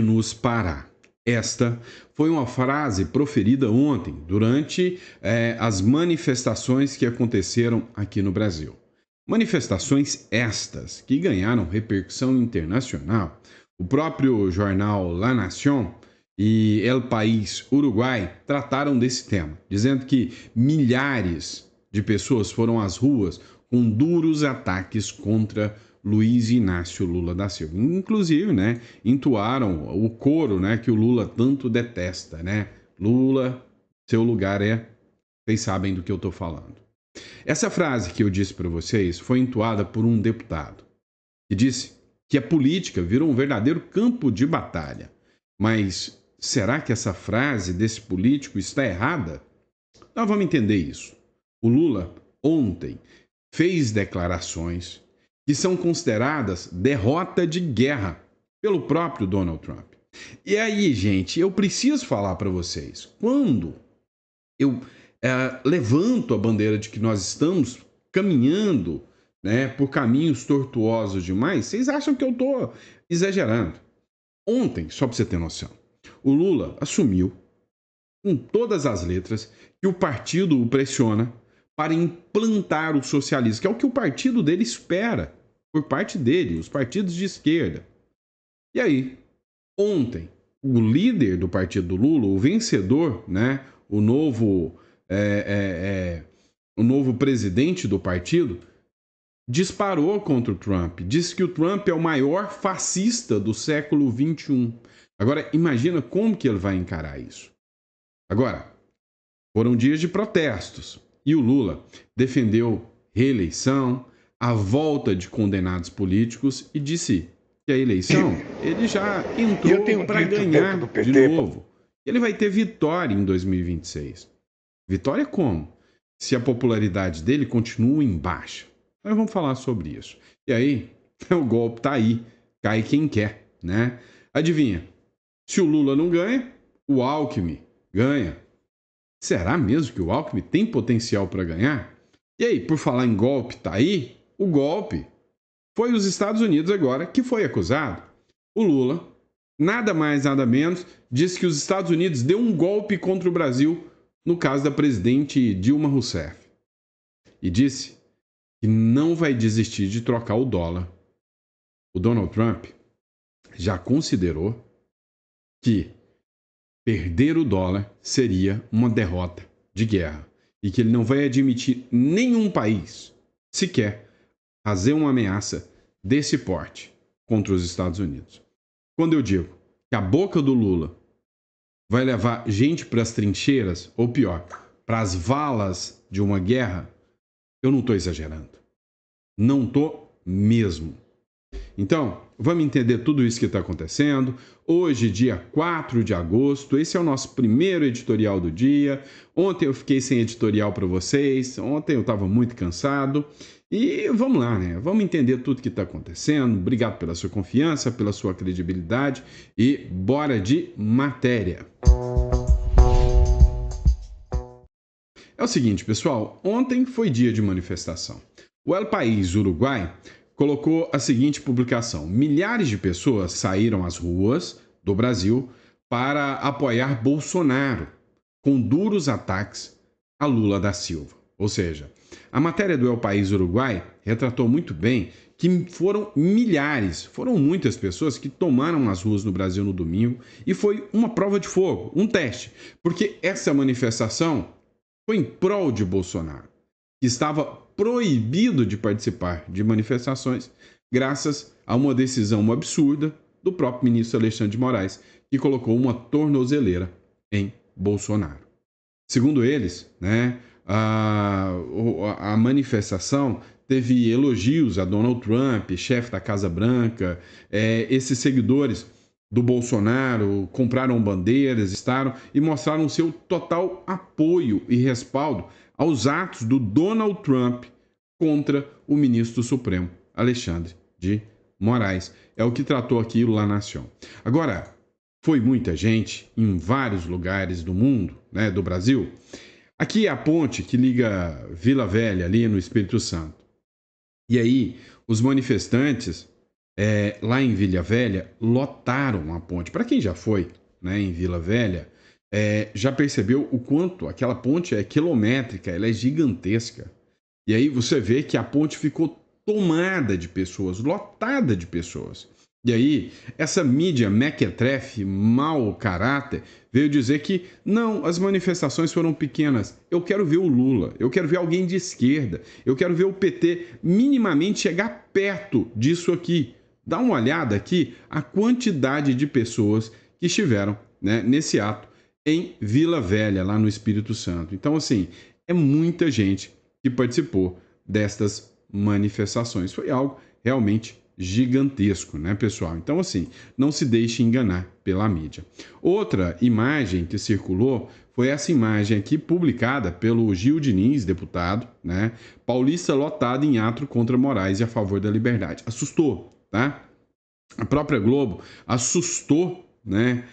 nos parar. Esta foi uma frase proferida ontem, durante as manifestações que aconteceram aqui no Brasil. Manifestações estas que ganharam repercussão internacional. O próprio jornal La Nación e El País Uruguai trataram desse tema, dizendo que milhares de pessoas foram às ruas com duros ataques contra Luiz Inácio Lula da Silva. Inclusive, né, entoaram o coro, né, que o Lula tanto detesta, né? Lula, seu lugar é... Vocês sabem do que eu estou falando. Essa frase que eu disse para vocês foi entoada por um deputado que disse que a política virou um verdadeiro campo de batalha. Mas será que essa frase desse político está errada? Nós vamos entender isso. O Lula, ontem, fez declarações que são consideradas derrota de guerra pelo próprio Donald Trump. E aí, gente, eu preciso falar para vocês, quando eu levanto a bandeira de que nós estamos caminhando, né, por caminhos tortuosos demais, vocês acham que eu estou exagerando. Ontem, só para você ter noção, o Lula assumiu, com todas as letras, que o partido o pressiona para implantar o socialismo, que é o que o partido dele espera por parte dele, os partidos de esquerda. E aí, ontem, o líder do partido do Lula, o vencedor, né, o novo presidente do partido, disparou contra o Trump, disse que o Trump é o maior fascista do século XXI. Agora, imagina como que ele vai encarar isso. Agora, foram dias de protestos e o Lula defendeu reeleição, a volta de condenados políticos e disse que a eleição ele já entrou para ganhar de novo. Ele vai ter vitória em 2026. Vitória como? Se a popularidade dele continua em baixa. Nós vamos falar sobre isso. E aí, o golpe tá aí, cai quem quer, né? Adivinha? Se o Lula não ganha, o Alckmin ganha. Será mesmo que o Alckmin tem potencial para ganhar? E aí, por falar em golpe, tá aí? O golpe foi os Estados Unidos agora que foi acusado. O Lula, nada mais, nada menos, disse que os Estados Unidos deu um golpe contra o Brasil no caso da presidente Dilma Rousseff. E disse que não vai desistir de trocar o dólar. O Donald Trump já considerou que perder o dólar seria uma derrota de guerra e que ele não vai admitir nenhum país sequer fazer uma ameaça desse porte contra os Estados Unidos. Quando eu digo que a boca do Lula vai levar gente para as trincheiras, ou pior, para as valas de uma guerra, eu não estou exagerando. Não estou mesmo. Então, vamos entender tudo isso que está acontecendo. Hoje, dia 4 de agosto, esse é o nosso primeiro editorial do dia. Ontem eu fiquei sem editorial para vocês, ontem eu estava muito cansado. E vamos lá, né? Vamos entender tudo que está acontecendo. Obrigado pela sua confiança, pela sua credibilidade e bora de matéria. É o seguinte, pessoal, ontem foi dia de manifestação. O El País Uruguai colocou a seguinte publicação: milhares de pessoas saíram às ruas do Brasil para apoiar Bolsonaro, com duros ataques a Lula da Silva. Ou seja, a matéria do El País Uruguai retratou muito bem que foram milhares, foram muitas pessoas que tomaram as ruas no Brasil no domingo e foi uma prova de fogo, um teste, porque essa manifestação foi em prol de Bolsonaro, que estava proibido de participar de manifestações graças a uma decisão absurda do próprio ministro Alexandre de Moraes, que colocou uma tornozeleira em Bolsonaro. Segundo eles, né, a manifestação teve elogios a Donald Trump, chefe da Casa Branca. Esses seguidores do Bolsonaro compraram bandeiras, e mostraram seu total apoio e respaldo aos atos do Donald Trump contra o ministro Supremo, Alexandre de Moraes. É o que tratou aqui o La Nación. Agora, foi muita gente em vários lugares do mundo, né, do Brasil. Aqui é a ponte que liga Vila Velha, ali no Espírito Santo. E aí, os manifestantes lá em Vila Velha, lotaram a ponte. Para quem já foi, né, em Vila Velha, já percebeu o quanto aquela ponte é quilométrica, ela é gigantesca. E aí você vê que a ponte ficou tomada de pessoas, lotada de pessoas. E aí, essa mídia mequetrefe, mau caráter, veio dizer que não, as manifestações foram pequenas. Eu quero ver o Lula, eu quero ver alguém de esquerda, eu quero ver o PT minimamente chegar perto disso aqui. Dá uma olhada aqui a quantidade de pessoas que estiveram, né, nesse ato em Vila Velha, lá no Espírito Santo. Então, assim, é muita gente que participou destas manifestações. Foi algo realmente gigantesco, né, pessoal? Então, assim, não se deixe enganar pela mídia. Outra imagem que circulou foi essa imagem aqui publicada pelo Gil Diniz, deputado, né? Paulista lotado em ato contra Moraes e a favor da liberdade. Assustou, tá? A própria Globo assustou, né,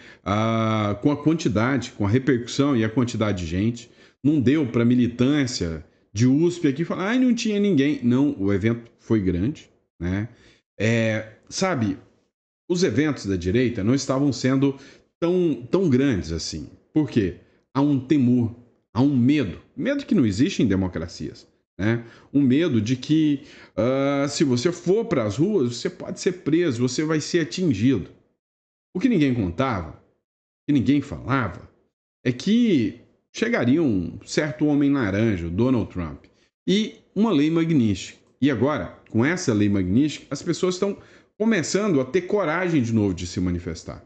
com a quantidade, com a repercussão e a quantidade de gente. Não deu para militância de USP aqui falar, não tinha ninguém. Não, o evento foi grande, né? Sabe, os eventos da direita não estavam sendo tão grandes assim. Por quê? Há um temor, há um medo que não existe em democracias. Né? Um medo de que se você for para as ruas, você pode ser preso, você vai ser atingido. O que ninguém contava, o que ninguém falava, é que chegaria um certo homem laranja, o Donald Trump, e uma lei magnífica. E agora, com essa lei magnífica, as pessoas estão começando a ter coragem de novo de se manifestar.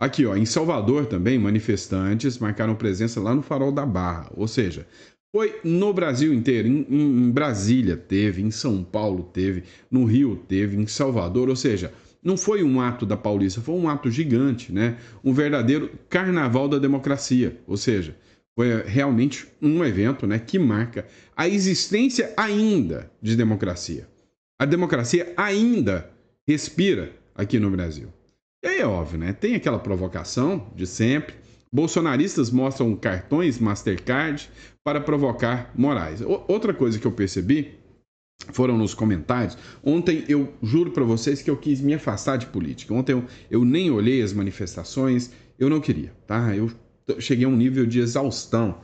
Aqui, ó, em Salvador também, manifestantes marcaram presença lá no Farol da Barra, ou seja, foi no Brasil inteiro, em Brasília teve, em São Paulo teve, no Rio teve, em Salvador, ou seja, não foi um ato da Paulista, foi um ato gigante, né? Um verdadeiro carnaval da democracia, ou seja, foi realmente um evento, né, que marca a existência ainda de democracia. A democracia ainda respira aqui no Brasil. E aí é óbvio, né? Tem aquela provocação de sempre. Bolsonaristas mostram cartões Mastercard para provocar Moraes. Outra coisa que eu percebi foram nos comentários. Ontem eu juro para vocês que eu quis me afastar de política. Ontem eu nem olhei as manifestações, eu não queria, tá? Eu cheguei a um nível de exaustão.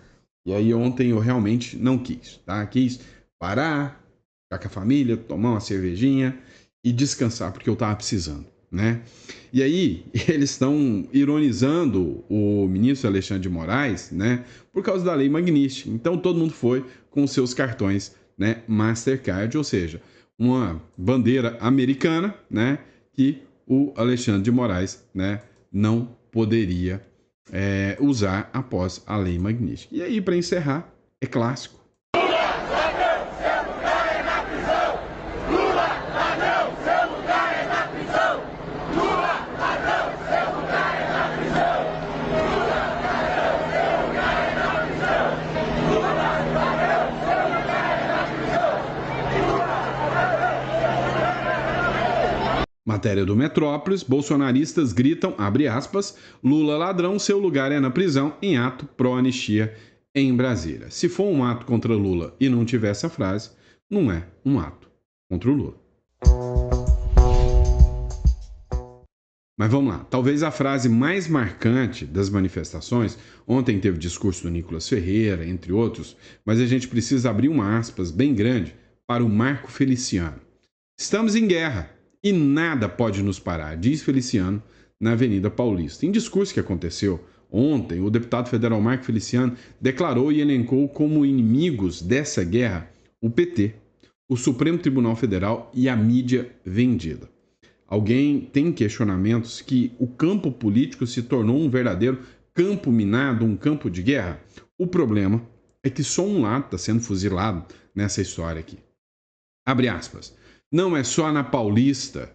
E aí ontem eu realmente não quis, tá? Quis parar, ficar com a família, tomar uma cervejinha e descansar, porque eu tava precisando, né? E aí eles estão ironizando o ministro Alexandre de Moraes, né? Por causa da lei Magnífica. Então todo mundo foi com seus cartões, né, Mastercard, ou seja, uma bandeira americana, né, que o Alexandre de Moraes, né, não poderia usar após a lei Magnífica. E aí, para encerrar, é clássico. Matéria do Metrópolis, bolsonaristas gritam, abre aspas, Lula ladrão, seu lugar é na prisão, em ato pró-anistia em Brasília. Se for um ato contra Lula e não tiver essa frase, não é um ato contra o Lula. Mas vamos lá, talvez a frase mais marcante das manifestações, ontem teve discurso do Nicolas Ferreira, entre outros, mas a gente precisa abrir uma aspas bem grande para o Marco Feliciano. Estamos em guerra e nada pode nos parar, diz Feliciano na Avenida Paulista. Em discurso que aconteceu ontem, o deputado federal Marco Feliciano declarou e elencou como inimigos dessa guerra o PT, o Supremo Tribunal Federal e a mídia vendida. Alguém tem questionamentos que o campo político se tornou um verdadeiro campo minado, um campo de guerra? O problema é que só um lado está sendo fuzilado nessa história aqui. Abre aspas. Não é só na Paulista.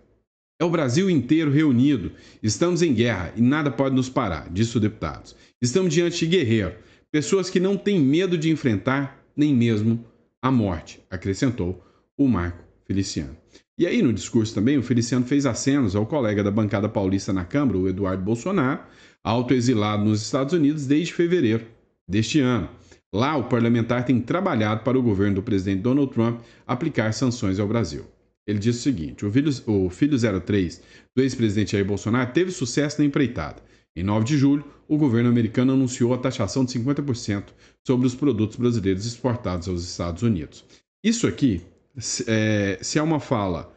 É o Brasil inteiro reunido. Estamos em guerra e nada pode nos parar, disse o deputado. Estamos diante de guerreiro, pessoas que não têm medo de enfrentar nem mesmo a morte, acrescentou o Marco Feliciano. E aí, no discurso também, o Feliciano fez acenos ao colega da bancada paulista na Câmara, o Eduardo Bolsonaro, autoexilado nos Estados Unidos desde fevereiro deste ano. Lá, o parlamentar tem trabalhado para o governo do presidente Donald Trump aplicar sanções ao Brasil. Ele disse o seguinte: o filho 03 do ex-presidente Jair Bolsonaro teve sucesso na empreitada. Em 9 de julho, o governo americano anunciou a taxação de 50% sobre os produtos brasileiros exportados aos Estados Unidos. Isso aqui, se é uma fala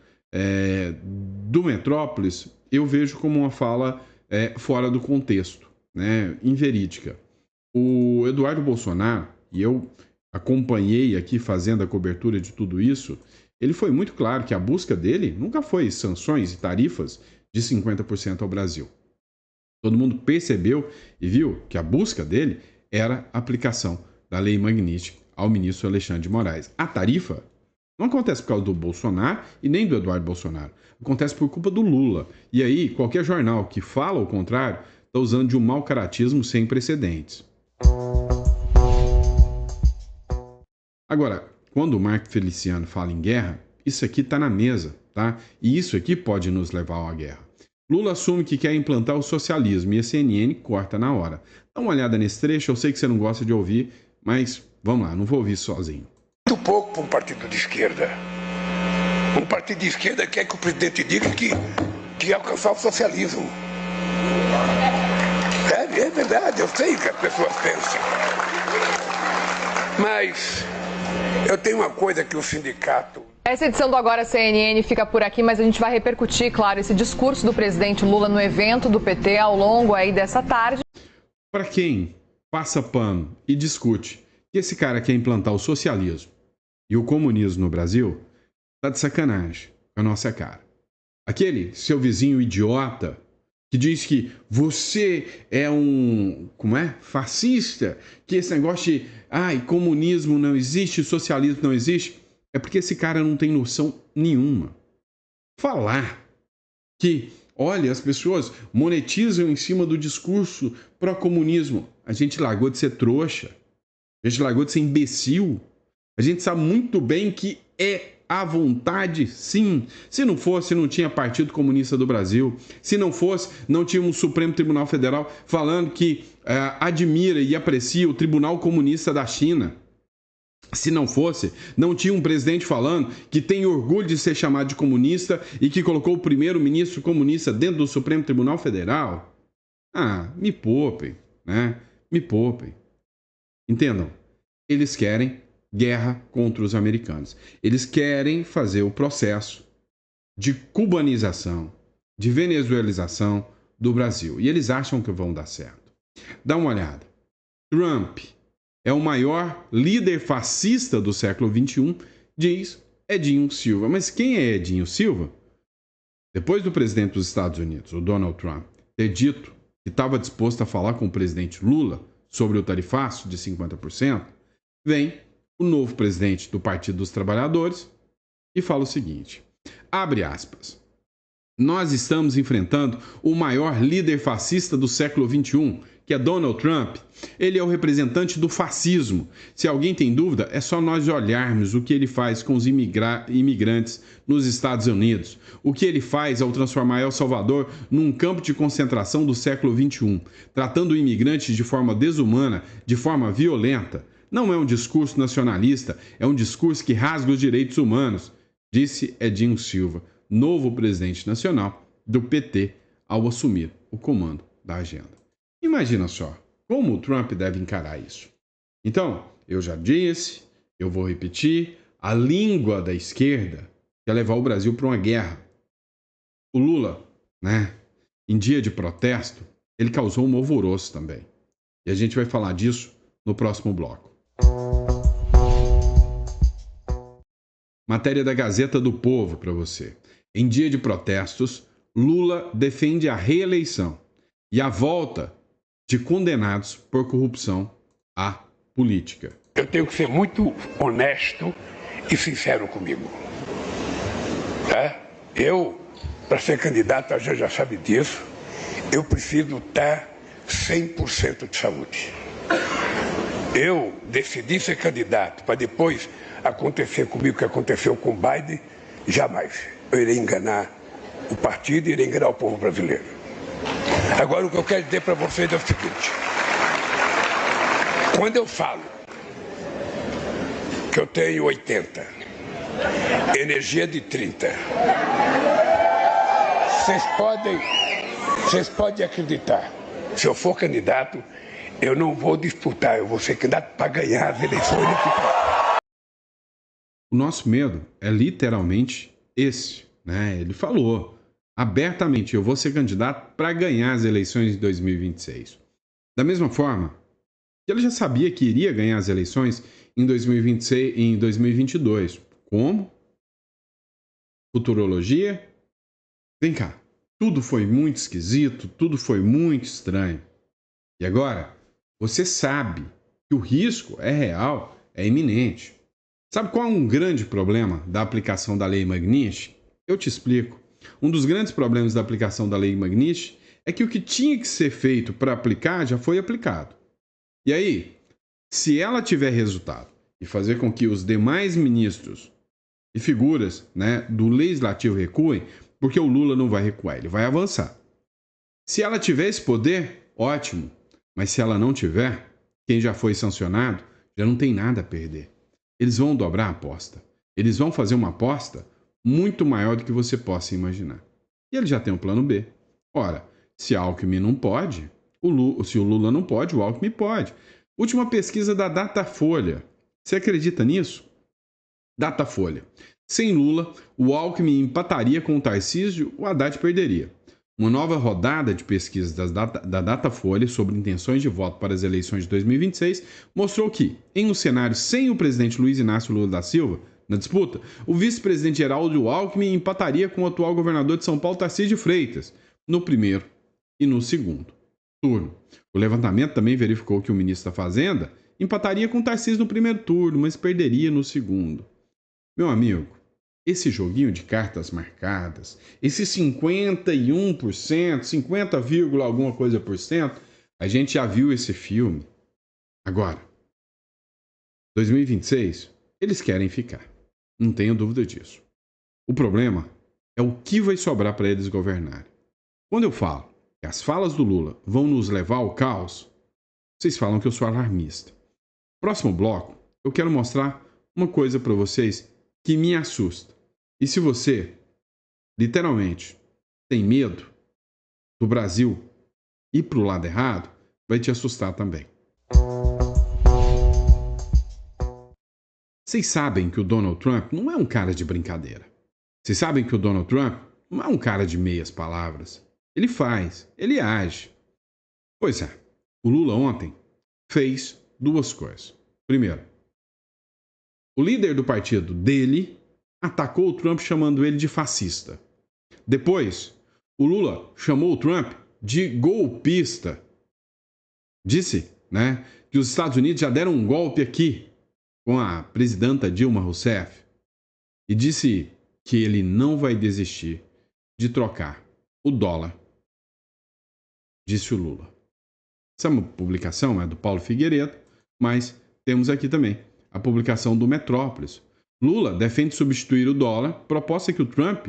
do Metrópolis, eu vejo como uma fala fora do contexto, né, inverídica. O Eduardo Bolsonaro, e eu acompanhei aqui fazendo a cobertura de tudo isso, ele foi muito claro que a busca dele nunca foi sanções e tarifas de 50% ao Brasil. Todo mundo percebeu e viu que a busca dele era a aplicação da Lei Magnitsky ao ministro Alexandre de Moraes. A tarifa não acontece por causa do Bolsonaro e nem do Eduardo Bolsonaro. Acontece por culpa do Lula. E aí, qualquer jornal que fala o contrário está usando de um mau caratismo sem precedentes. Agora, quando o Marco Feliciano fala em guerra, isso aqui está na mesa, tá? E isso aqui pode nos levar a uma guerra. Lula assume que quer implantar o socialismo e a CNN corta na hora. Dá uma olhada nesse trecho, eu sei que você não gosta de ouvir, mas vamos lá, não vou ouvir sozinho. Muito pouco para um partido de esquerda. Um partido de esquerda quer que o presidente diga que quer alcançar o socialismo. É verdade, eu sei o que as pessoas pensam. Mas eu tenho uma coisa que o sindicato... Essa edição do Agora CNN fica por aqui, mas a gente vai repercutir, claro, esse discurso do presidente Lula no evento do PT ao longo aí dessa tarde. Para quem passa pano e discute que esse cara quer implantar o socialismo e o comunismo no Brasil, tá de sacanagem com a nossa cara. Aquele seu vizinho idiota que diz que você é fascista, que esse negócio de comunismo não existe, socialismo não existe, é porque esse cara não tem noção nenhuma. Falar que, olha, as pessoas monetizam em cima do discurso pró-comunismo. A gente largou de ser trouxa. A gente largou de ser imbecil. A gente sabe muito bem que é à vontade, sim. Se não fosse, não tinha Partido Comunista do Brasil. Se não fosse, não tinha um Supremo Tribunal Federal falando que admira e aprecia o Tribunal Comunista da China. Se não fosse, não tinha um presidente falando que tem orgulho de ser chamado de comunista e que colocou o primeiro-ministro comunista dentro do Supremo Tribunal Federal. Me poupem, né? Me poupem. Entendam? Eles querem guerra contra os americanos. Eles querem fazer o processo de cubanização, de venezuelização do Brasil. E eles acham que vão dar certo. Dá uma olhada. Trump é o maior líder fascista do século XXI, diz Edinho Silva. Mas quem é Edinho Silva? Depois do presidente dos Estados Unidos, o Donald Trump, ter dito que estava disposto a falar com o presidente Lula sobre o tarifaço de 50%, vem o novo presidente do Partido dos Trabalhadores e fala o seguinte, abre aspas, nós estamos enfrentando o maior líder fascista do século XXI, que é Donald Trump. Ele é o representante do fascismo. Se alguém tem dúvida, é só nós olharmos o que ele faz com os imigrantes nos Estados Unidos. O que ele faz ao transformar El Salvador num campo de concentração do século XXI, tratando o imigrante de forma desumana, de forma violenta. Não é um discurso nacionalista, é um discurso que rasga os direitos humanos, disse Edinho Silva, novo presidente nacional do PT, ao assumir o comando da agenda. Imagina só, como o Trump deve encarar isso. Então, eu já disse, eu vou repetir, a língua da esquerda quer levar o Brasil para uma guerra. O Lula, em dia de protesto, ele causou um alvoroço também. E a gente vai falar disso no próximo bloco. Matéria da Gazeta do Povo para você. Em dia de protestos, Lula defende a reeleição e a volta de condenados por corrupção à política. Eu tenho que ser muito honesto e sincero comigo. Eu, para ser candidato, a gente já sabe disso, eu preciso estar 100% de saúde. Eu decidi ser candidato para depois acontecer comigo o que aconteceu com o Biden, jamais. Eu irei enganar o partido e irei enganar o povo brasileiro. Agora, o que eu quero dizer para vocês é o seguinte. Quando eu falo que eu tenho 80 energia de 30. Vocês podem acreditar, se eu for candidato, eu não vou disputar, eu vou ser candidato para ganhar as eleições. O nosso medo é literalmente esse, né? Ele falou abertamente, eu vou ser candidato para ganhar as eleições de 2026. Da mesma forma, ele já sabia que iria ganhar as eleições em 2026 e em 2022. Como? Futurologia? Vem cá, tudo foi muito esquisito, tudo foi muito estranho. E agora, você sabe que o risco é real, é iminente. Sabe qual é um grande problema da aplicação da Lei Magnitsky? Eu te explico. Um dos grandes problemas da aplicação da Lei Magnitsky é que o que tinha que ser feito para aplicar já foi aplicado. E aí, se ela tiver resultado e fazer com que os demais ministros e figuras, né, do Legislativo recuem, porque o Lula não vai recuar, ele vai avançar. Se ela tiver esse poder, ótimo. Mas se ela não tiver, quem já foi sancionado já não tem nada a perder. Eles vão dobrar a aposta. Eles vão fazer uma aposta muito maior do que você possa imaginar. E ele já tem um plano B. Ora, se Alckmin não pode, se o Lula não pode, o Alckmin pode. Última pesquisa da Datafolha. Você acredita nisso? Datafolha. Sem Lula, o Alckmin empataria com o Tarcísio, o Haddad perderia. Uma nova rodada de pesquisas da Datafolha sobre intenções de voto para as eleições de 2026 mostrou que, em um cenário sem o presidente Luiz Inácio Lula da Silva na disputa, o vice-presidente Geraldo Alckmin empataria com o atual governador de São Paulo, Tarcísio de Freitas, no primeiro e no segundo turno. O levantamento também verificou que o ministro da Fazenda empataria com o Tarcísio no primeiro turno, mas perderia no segundo. Meu amigo, esse joguinho de cartas marcadas, esse 51%, 50, alguma coisa por cento, a gente já viu esse filme. Agora, 2026, eles querem ficar. Não tenho dúvida disso. O problema é o que vai sobrar para eles governarem. Quando eu falo que as falas do Lula vão nos levar ao caos, vocês falam que eu sou alarmista. Próximo bloco, eu quero mostrar uma coisa para vocês que me assusta. E se você, literalmente, tem medo do Brasil ir para o lado errado, vai te assustar também. Vocês sabem que o Donald Trump não é um cara de brincadeira. Vocês sabem que o Donald Trump não é um cara de meias palavras. Ele faz, ele age. Pois é, o Lula ontem fez duas coisas. Primeiro, o líder do partido dele atacou o Trump chamando ele de fascista. Depois, o Lula chamou o Trump de golpista. Disse, né, que os Estados Unidos já deram um golpe aqui com a presidenta Dilma Rousseff. E disse que ele não vai desistir de trocar o dólar. Disse o Lula. Essa é uma publicação, é do Paulo Figueiredo, mas temos aqui também a publicação do Metrópolis. Lula defende substituir o dólar, proposta que o Trump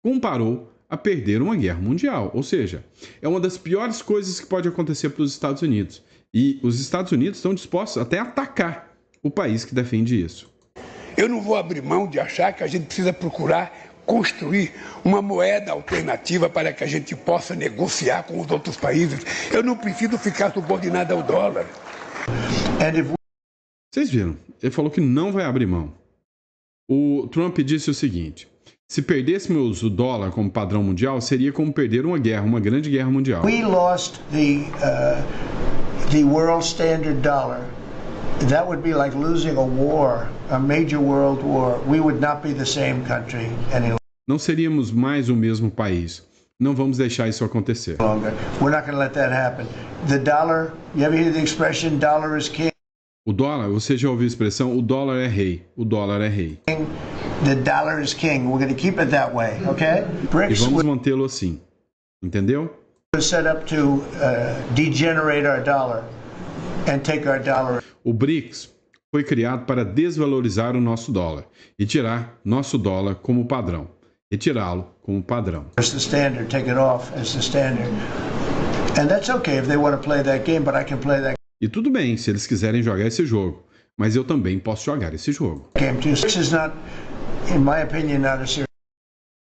comparou a perder uma guerra mundial. Ou seja, é uma das piores coisas que pode acontecer para os Estados Unidos. E os Estados Unidos estão dispostos até a atacar o país que defende isso. Eu não vou abrir mão de achar que a gente precisa procurar construir uma moeda alternativa para que a gente possa negociar com os outros países. Eu não preciso ficar subordinado ao dólar. Vocês viram? Ele falou que não vai abrir mão. O Trump disse o seguinte: se perdêssemos o dólar como padrão mundial, seria como perder uma guerra, uma grande guerra mundial. We lost the world standard dollar. That would be like losing a war, a major world war. We would not be the same country any longer. Não seríamos mais o mesmo país. Não vamos deixar isso acontecer. We're not going to let that happen. The dollar, you ever hear the expression dollar is king? O dólar, você já ouviu a expressão, o dólar é rei. O dólar é rei. The dollar is king. We're going to keep it that way, okay? E vamos mantê-lo assim. Entendeu? Was set up to degenerate our dollar and take our dollar. O BRICS foi criado para desvalorizar o nosso dólar e tirar nosso dólar como padrão. Retirá-lo como padrão. As the standard, take it off as the standard. And that's okay if they want to play that game, but I can play that. E tudo bem se eles quiserem jogar esse jogo, mas eu também posso jogar esse jogo. This is not in my opinion, not a serious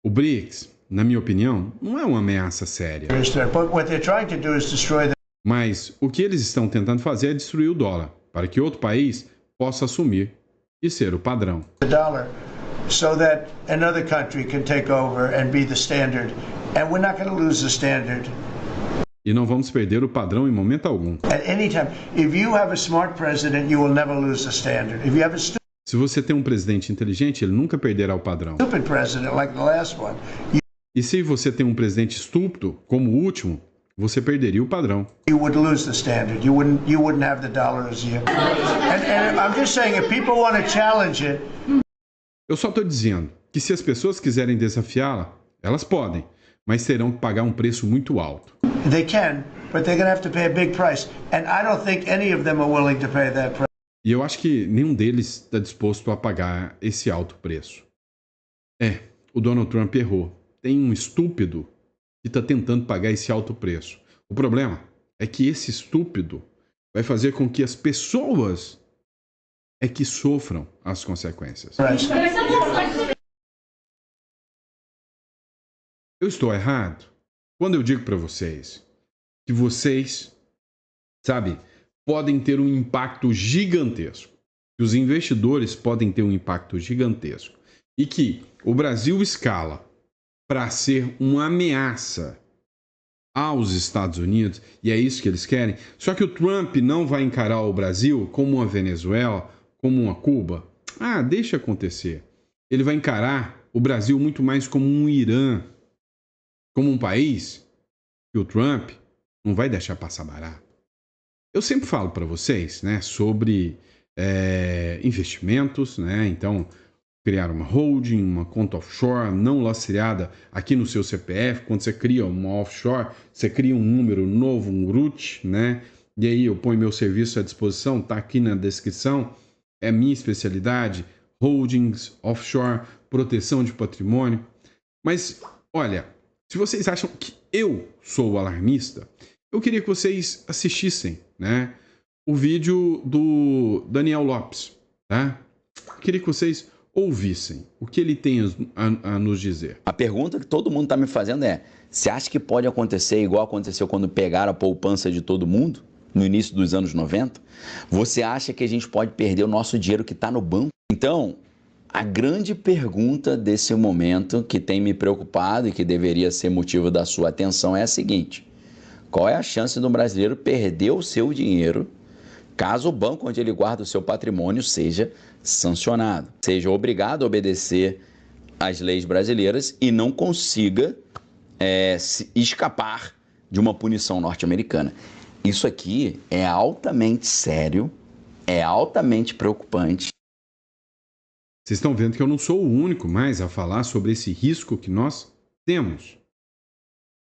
O BRICS, na minha opinião, não é uma ameaça séria. threat. But what they're trying to do is destroy the Mas o que eles estão tentando fazer é destruir o dólar, para que outro país possa assumir e ser o padrão. dollar so that another country can take over and be the standard. And we're not going to lose the standard E não vamos perder o padrão em momento algum. at any time. If you have a smart president, you will never lose the standard. If you have a Se você tem um presidente inteligente, ele nunca perderá o padrão. stupid president like the last one, E se você tem um presidente estúpido, como o último, você perderia o padrão. you would lose the standard. You wouldn't have the dollar as you. And I'm just saying, if people want to challenge it, Eu só estou dizendo que se as pessoas quiserem desafiá-la, elas podem, mas terão que pagar um preço muito alto. they can, but they're going to have to pay a big price. And I don't think any of them are willing to pay that price. E eu acho que nenhum deles está disposto a pagar esse alto preço. O Donald Trump errou. Tem um estúpido que está tentando pagar esse alto preço. O problema é que esse estúpido vai fazer com que as pessoas é que sofram as consequências. Eu estou errado quando eu digo para vocês que vocês, sabe, podem ter um impacto gigantesco. Que os investidores podem ter um impacto gigantesco. E que o Brasil escala para ser uma ameaça aos Estados Unidos, e é isso que eles querem. Só que o Trump não vai encarar o Brasil como uma Venezuela, como uma Cuba. Deixa acontecer. Ele vai encarar o Brasil muito mais como um Irã, como um país que o Trump não vai deixar passar barato. Eu sempre falo para vocês, né, sobre investimentos, né? Então, criar uma holding, uma conta offshore não lastreada aqui no seu CPF. Quando você cria uma offshore, você cria um número novo, um root, né? E aí eu ponho meu serviço à disposição, tá aqui na descrição. É minha especialidade, holdings, offshore, proteção de patrimônio. Mas, olha, se vocês acham que eu sou o alarmista, eu queria que vocês assistissem, né, o vídeo do Daniel Lopes, tá? Eu queria que vocês ouvissem o que ele tem a nos dizer. A pergunta que todo mundo está me fazendo é: você acha que pode acontecer igual aconteceu quando pegaram a poupança de todo mundo, no início dos anos 90? Você acha que a gente pode perder o nosso dinheiro que está no banco? Então, a grande pergunta desse momento que tem me preocupado e que deveria ser motivo da sua atenção é a seguinte: qual é a chance do brasileiro perder o seu dinheiro caso o banco onde ele guarda o seu patrimônio seja sancionado, seja obrigado a obedecer às leis brasileiras e não consiga escapar de uma punição norte-americana? Isso aqui é altamente sério, é altamente preocupante. Vocês estão vendo que eu não sou o único mais a falar sobre esse risco que nós temos.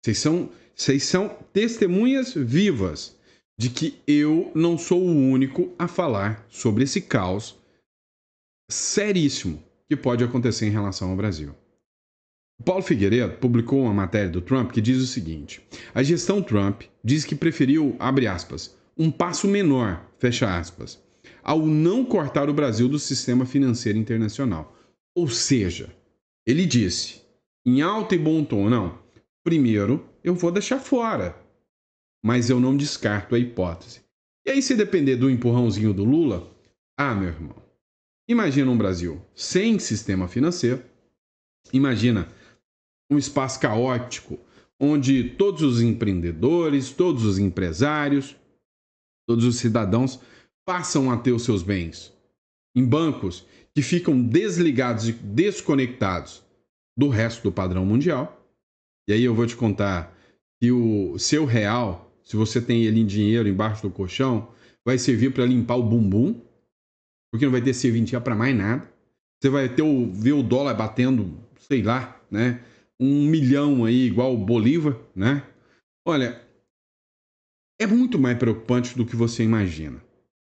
Vocês são testemunhas vivas de que eu não sou o único a falar sobre esse caos seríssimo que pode acontecer em relação ao Brasil. O Paulo Figueiredo publicou uma matéria do Trump que diz o seguinte: a gestão Trump diz que preferiu, abre aspas, um passo menor, fecha aspas, ao não cortar o Brasil do sistema financeiro internacional. Ou seja, ele disse, em alto e bom tom, não, primeiro eu vou deixar fora, mas eu não descarto a hipótese. E aí, se depender do empurrãozinho do Lula, meu irmão, imagina um Brasil sem sistema financeiro, imagina um espaço caótico, onde todos os empreendedores, todos os empresários, todos os cidadãos passam a ter os seus bens em bancos que ficam desligados e desconectados do resto do padrão mundial. E aí eu vou te contar que o seu real, se você tem ele em dinheiro embaixo do colchão, vai servir para limpar o bumbum, porque não vai ter serventia para mais nada. Você vai ver o dólar batendo, sei lá, né, 1 milhão aí, igual o Bolívar, né? Olha, é muito mais preocupante do que você imagina.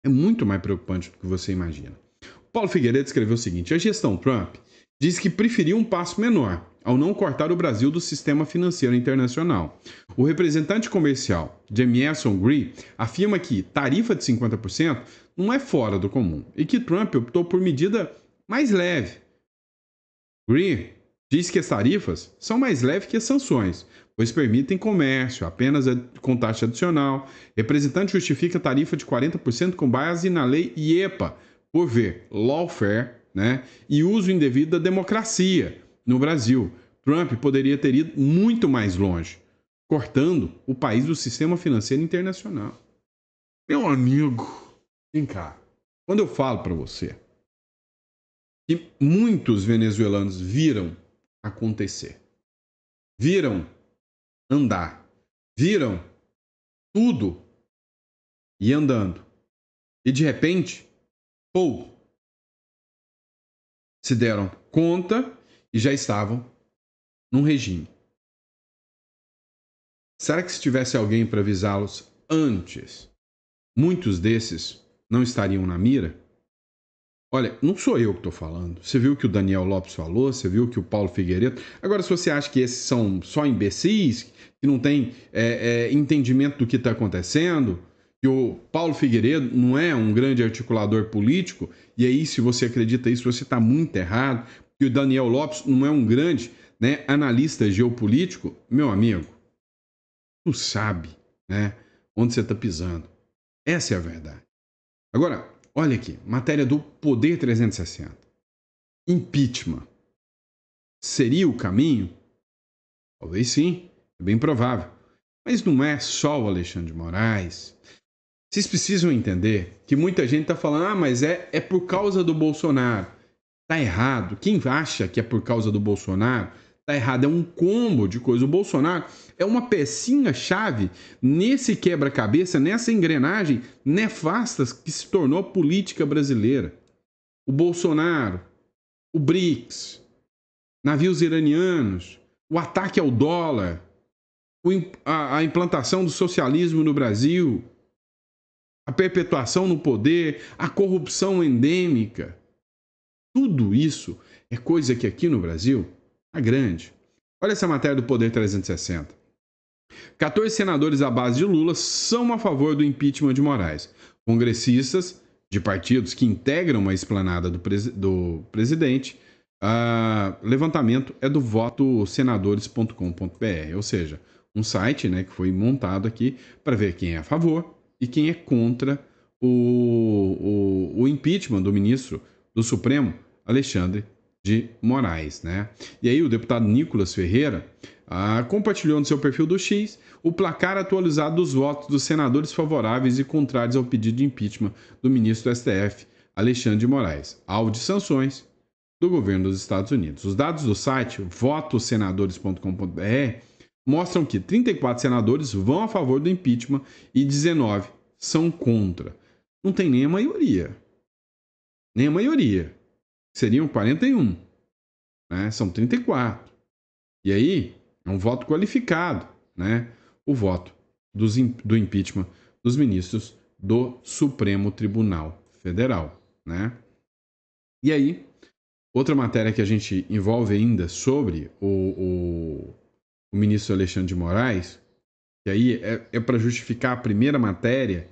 É muito mais preocupante do que você imagina. O Paulo Figueiredo escreveu o seguinte: a gestão Trump diz que preferiu um passo menor ao não cortar o Brasil do sistema financeiro internacional. O representante comercial Jamieson Green afirma que tarifa de 50% não é fora do comum e que Trump optou por medida mais leve, Greer diz que as tarifas são mais leves que as sanções, pois permitem comércio apenas com taxa adicional. Representante justifica a tarifa de 40% com base na lei IEPA, por ver lawfare, né, e uso indevido da democracia no Brasil. Trump poderia ter ido muito mais longe, cortando o país do sistema financeiro internacional. Meu amigo, vem cá. Quando eu falo para você que muitos venezuelanos viram acontecer, viram andar, viram tudo e andando, e de repente, se deram conta e já estavam num regime. Será que se tivesse alguém para avisá-los antes, muitos desses não estariam na mira? Olha, não sou eu que estou falando. Você viu o que o Daniel Lopes falou, você viu o que o Paulo Figueiredo... Agora, se você acha que esses são só imbecis, que não têm entendimento do que está acontecendo, que o Paulo Figueiredo não é um grande articulador político, e aí, se você acredita isso, você está muito errado, que o Daniel Lopes não é um grande, né, analista geopolítico, meu amigo, tu sabe, né, onde você está pisando. Essa é a verdade. Agora, olha aqui, matéria do Poder 360. Impeachment. Seria o caminho? Talvez sim, é bem provável. Mas não é só o Alexandre de Moraes. Vocês precisam entender que muita gente está falando, mas é por causa do Bolsonaro. Está errado. Quem acha que é por causa do Bolsonaro, está errado. É um combo de coisas. O Bolsonaro é uma pecinha-chave nesse quebra-cabeça, nessa engrenagem nefasta que se tornou a política brasileira. O Bolsonaro, o BRICS, navios iranianos, o ataque ao dólar, a implantação do socialismo no Brasil, a perpetuação no poder, a corrupção endêmica. Tudo isso é coisa que aqui no Brasil é grande. Olha essa matéria do Poder 360. 14 senadores à base de Lula são a favor do impeachment de Moraes. Congressistas de partidos que integram a esplanada do presidente. Levantamento é do votosenadores.com.br, ou seja, um site, né, que foi montado aqui para ver quem é a favor e quem é contra o impeachment do ministro do Supremo, Alexandre de Moraes, né? E aí o deputado Nicolas Ferreira compartilhou no seu perfil do X o placar atualizado dos votos dos senadores favoráveis e contrários ao pedido de impeachment do ministro do STF, Alexandre de Moraes, alvo de sanções do governo dos Estados Unidos. Os dados do site votosenadores.com.br mostram que 34 senadores vão a favor do impeachment e 19 são contra. Não tem nem a maioria. Nem a maioria. Seriam 41. Né? São 34. E aí, é um voto qualificado, né? O voto do impeachment dos ministros do Supremo Tribunal Federal, né? E aí, outra matéria que a gente envolve ainda sobre o ministro Alexandre de Moraes, que aí é para justificar a primeira matéria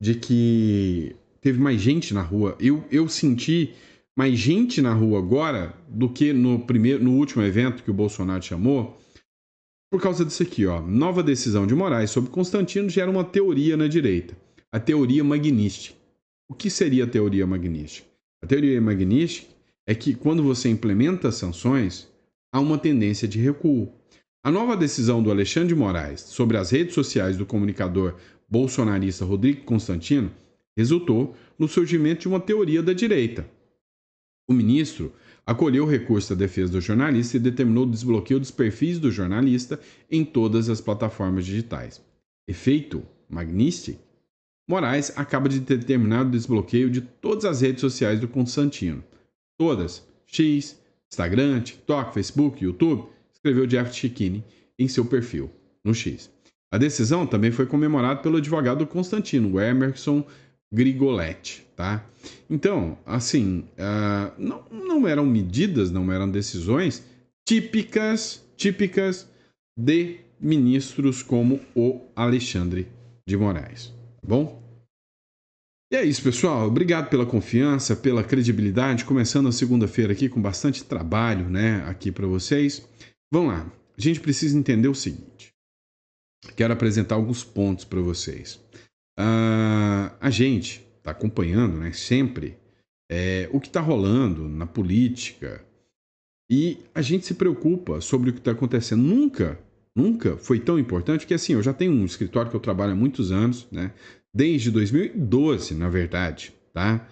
de que teve mais gente na rua. Eu senti mais gente na rua agora do que no último evento que o Bolsonaro chamou, por causa disso aqui, ó. Nova decisão de Moraes sobre Constantino gera uma teoria na direita, a teoria magnística. O que seria a teoria magnística? A teoria magnística é que quando você implementa sanções, há uma tendência de recuo. A nova decisão do Alexandre de Moraes sobre as redes sociais do comunicador bolsonarista Rodrigo Constantino resultou no surgimento de uma teoria da direita. O ministro acolheu o recurso da defesa do jornalista e determinou o desbloqueio dos perfis do jornalista em todas as plataformas digitais. Efeito magnístico? Moraes acaba de determinar o desbloqueio de todas as redes sociais do Constantino. Todas. X, Instagram, TikTok, Facebook, YouTube, escreveu Jeff Chikini em seu perfil no X. A decisão também foi comemorada pelo advogado do Constantino, o Emerson Grigoletti, tá? Então, assim, não eram medidas, não eram decisões típicas de ministros como o Alexandre de Moraes, tá bom? E é isso, pessoal. Obrigado pela confiança, pela credibilidade. Começando a segunda-feira aqui com bastante trabalho, né, aqui para vocês. Vamos lá. A gente precisa entender o seguinte. Quero apresentar alguns pontos para vocês. A gente está acompanhando, né, sempre o que está rolando na política e a gente se preocupa sobre o que está acontecendo. Nunca foi tão importante que, assim, eu já tenho um escritório que eu trabalho há muitos anos, né? Desde 2012, na verdade, tá?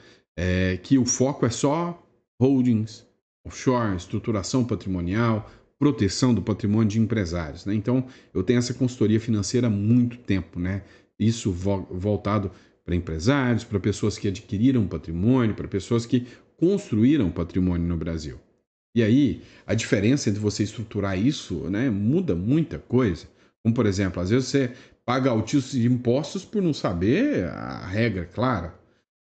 Que o foco é só holdings, offshore, estruturação patrimonial, proteção do patrimônio de empresários, né? Então, eu tenho essa consultoria financeira há muito tempo, né? Isso voltado para empresários, para pessoas que adquiriram patrimônio, para pessoas que construíram patrimônio no Brasil. E aí, a diferença entre você estruturar isso, né, muda muita coisa. Como, por exemplo, às vezes você paga altíssimos impostos por não saber a regra clara.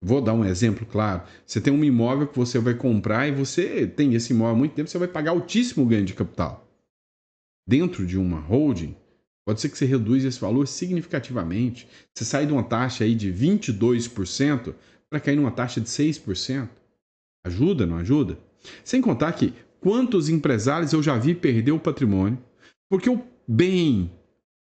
Vou dar um exemplo claro. Você tem um imóvel que você vai comprar e você tem esse imóvel há muito tempo, você vai pagar altíssimo ganho de capital. Dentro de uma holding, pode ser que você reduza esse valor significativamente. Você sai de uma taxa aí de 22% para cair numa taxa de 6%. Ajuda, não ajuda? Sem contar que quantos empresários eu já vi perder o patrimônio porque o bem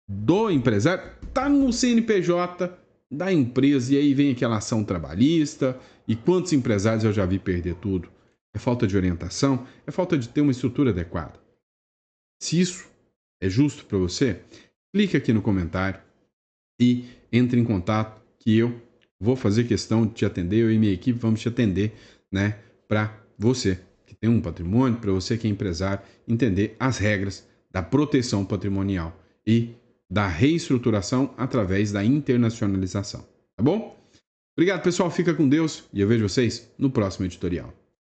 do empresário está no CNPJ da empresa e aí vem aquela ação trabalhista. E quantos empresários eu já vi perder tudo? É falta de orientação, é falta de ter uma estrutura adequada. Se isso é justo para você, clique aqui no comentário e entre em contato que eu vou fazer questão de te atender, eu e minha equipe vamos te atender, né, para você que tem um patrimônio, para você que é empresário, entender as regras da proteção patrimonial e da reestruturação através da internacionalização, tá bom? Obrigado, pessoal, fica com Deus e eu vejo vocês no próximo editorial.